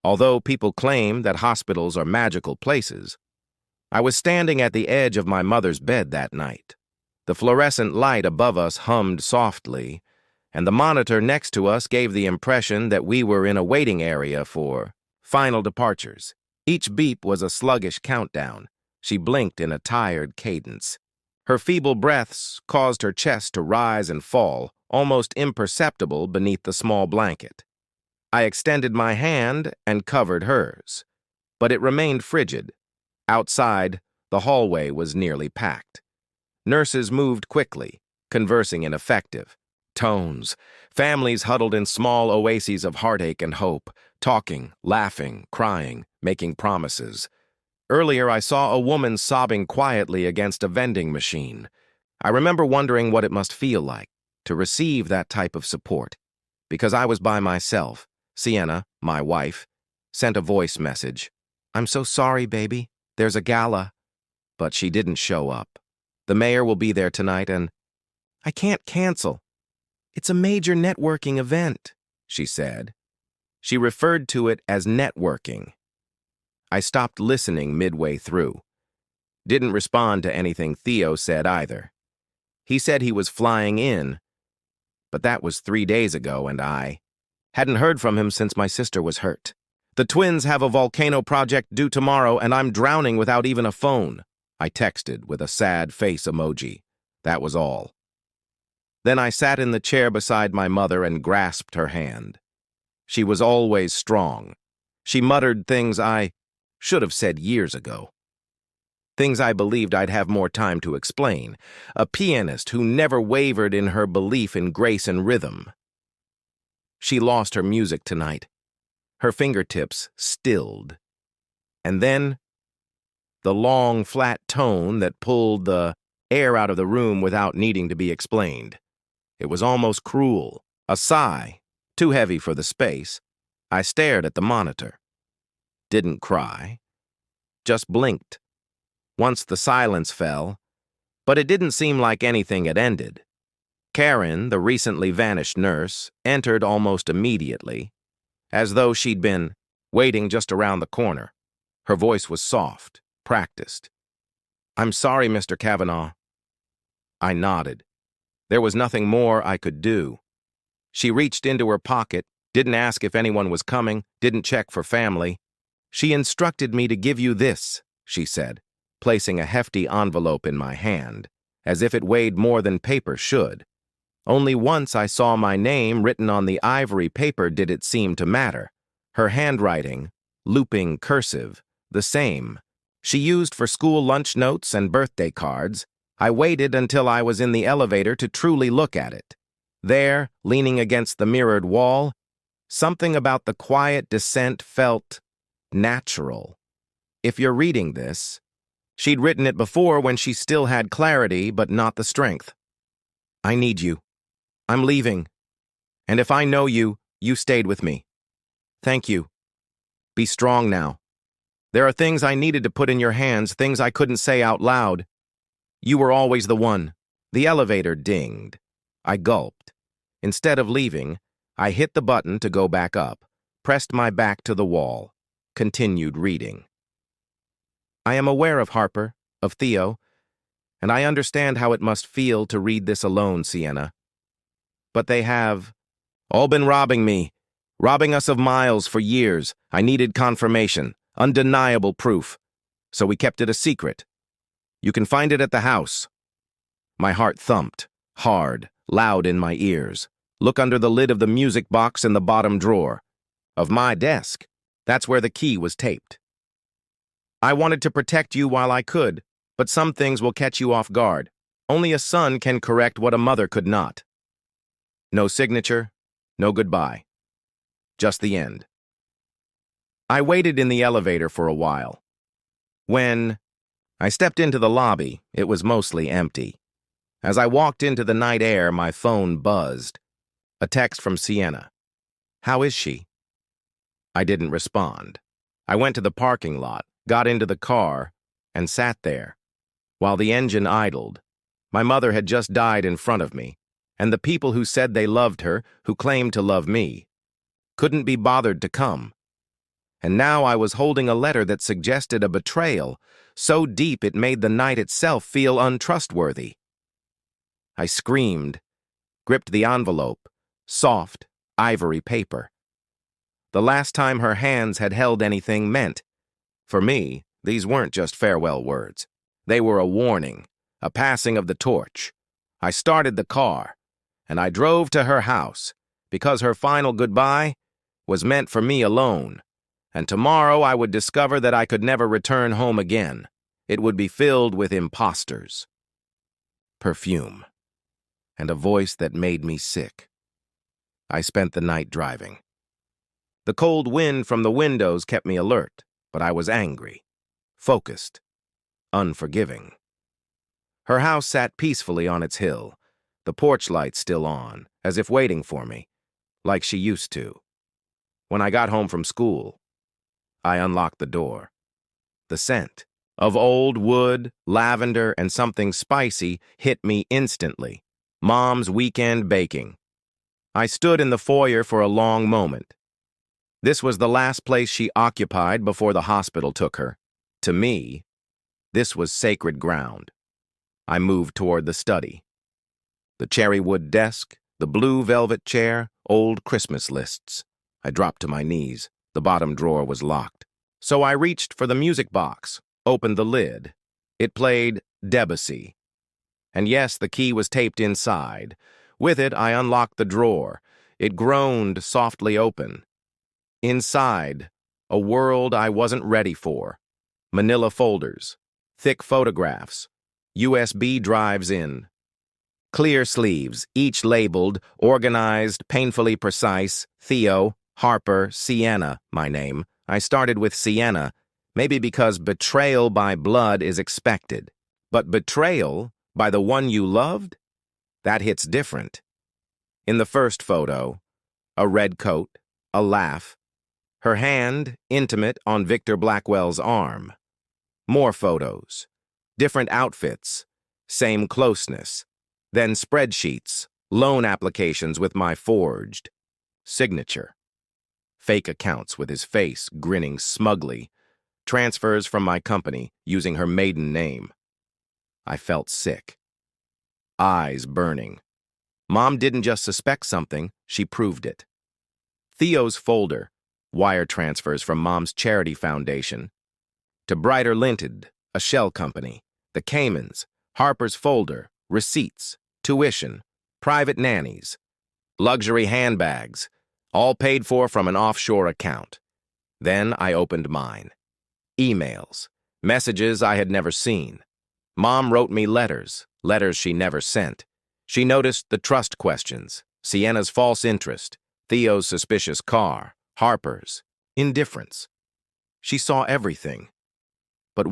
Although people claim that hospitals are magical places, I was standing at the edge of my mother's bed that night. The fluorescent light above us hummed softly, and the monitor next to us gave the impression that we were in a waiting area for final departures. Each beep was a sluggish countdown. She blinked in a tired cadence. Her feeble breaths caused her chest to rise and fall, almost imperceptible beneath the small blanket. I extended my hand and covered hers, but it remained frigid. Outside, the hallway was nearly packed. Nurses moved quickly, conversing in effective tones. Families huddled in small oases of heartache and hope, talking, laughing, crying, making promises. Earlier, I saw a woman sobbing quietly against a vending machine. I remember wondering what it must feel like to receive that type of support. Because I was by myself, Sienna, my wife, sent a voice message. "I'm so sorry, baby. There's a gala." But she didn't show up. "The mayor will be there tonight and—" "I can't cancel. It's a major networking event," she said. She referred to it as networking. I stopped listening midway through. Didn't respond to anything Theo said either. He said he was flying in, but that was 3 days ago, and I hadn't heard from him since my sister was hurt. "The twins have a volcano project due tomorrow, and I'm drowning without even a phone," I texted with a sad face emoji. That was all. Then I sat in the chair beside my mother and grasped her hand. She was always strong. She muttered things I should have said years ago. Things I believed I'd have more time to explain. A pianist who never wavered in her belief in grace and rhythm. She lost her music tonight. Her fingertips stilled. And then, the long, flat tone that pulled the air out of the room without needing to be explained. It was almost cruel. A sigh, too heavy for the space. I stared at the monitor. Didn't cry. Just blinked. Once the silence fell, but it didn't seem like anything had ended. Karen, the recently vanished nurse, entered almost immediately, as though she'd been waiting just around the corner. Her voice was soft, practiced. "I'm sorry, Mr. Kavanaugh." I nodded. There was nothing more I could do. She reached into her pocket, didn't ask if anyone was coming, didn't check for family. "She instructed me to give you this," she said, placing a hefty envelope in my hand, as if it weighed more than paper should. Only once I saw my name written on the ivory paper did it seem to matter. Her handwriting, looping cursive, the same. She used for school lunch notes and birthday cards. I waited until I was in the elevator to truly look at it. There, leaning against the mirrored wall, something about the quiet descent felt natural. If you're reading this, she'd written it before when she still had clarity but not the strength. "I need you. I'm leaving. And if I know you, you stayed with me. Thank you. Be strong now. There are things I needed to put in your hands, things I couldn't say out loud. You were always the one." The elevator dinged. I gulped. Instead of leaving, I hit the button to go back up, pressed my back to the wall, continued reading. "I am aware of Harper, of Theo, and I understand how it must feel to read this alone, Sienna. But they have all been robbing me, robbing us of miles for years. I needed confirmation, undeniable proof, so we kept it a secret. You can find it at the house." My heart thumped, hard, loud in my ears. Look under the lid of the music box in the bottom drawer. Of my desk. That's where the key was taped. "I wanted to protect you while I could, but some things will catch you off guard. Only a son can correct what a mother could not." No signature, no goodbye. Just the end. I waited in the elevator for a while. When I stepped into the lobby, it was mostly empty. As I walked into the night air, my phone buzzed. A text from Sienna. "How is she?" I didn't respond. I went to the parking lot, got into the car, and sat there. While the engine idled, my mother had just died in front of me, and the people who said they loved her, who claimed to love me, couldn't be bothered to come. And now I was holding a letter that suggested a betrayal, so deep it made the night itself feel untrustworthy. I screamed, gripped the envelope, soft, ivory paper. The last time her hands had held anything meant, for me, these weren't just farewell words. They were a warning, a passing of the torch. I started the car, and I drove to her house, because her final goodbye was meant for me alone. And tomorrow I would discover that I could never return home again. It would be filled with imposters. Perfume. And a voice that made me sick. I spent the night driving. The cold wind from the windows kept me alert, but I was angry, focused, unforgiving. Her house sat peacefully on its hill, the porch light still on, as if waiting for me, like she used to. When I got home from school, I unlocked the door. The scent of old wood, lavender, and something spicy hit me instantly. Mom's weekend baking. I stood in the foyer for a long moment. This was the last place she occupied before the hospital took her. To me, this was sacred ground. I moved toward the study. The cherry wood desk, the blue velvet chair, old Christmas lists. I dropped to my knees. The bottom drawer was locked. So I reached for the music box, opened the lid. It played Debussy. And yes, the key was taped inside. With it, I unlocked the drawer. It groaned softly open. Inside, a world I wasn't ready for. Manila folders, thick photographs, USB drives in. Clear sleeves, each labeled, organized, painfully precise, Theo, Harper, Sienna, my name. I started with Sienna, maybe because betrayal by blood is expected. But betrayal by the one you loved? That hits different. In the first photo, a red coat, a laugh, her hand, intimate, on Victor Blackwell's arm. More photos, different outfits, same closeness. Then spreadsheets, loan applications with my forged signature. Fake accounts with his face grinning smugly. Transfers from my company using her maiden name. I felt sick. Eyes burning. Mom didn't just suspect something, she proved it. Theo's folder, wire transfers from Mom's charity foundation. To Brighter Linted, a shell company. The Caymans, Harper's folder, receipts, tuition, private nannies, luxury handbags, all paid for from an offshore account. Then I opened mine. Emails, messages I had never seen. Mom wrote me letters she never sent. She noticed the trust questions, Sienna's false interest, Theo's suspicious car, Harper's indifference. She saw everything. But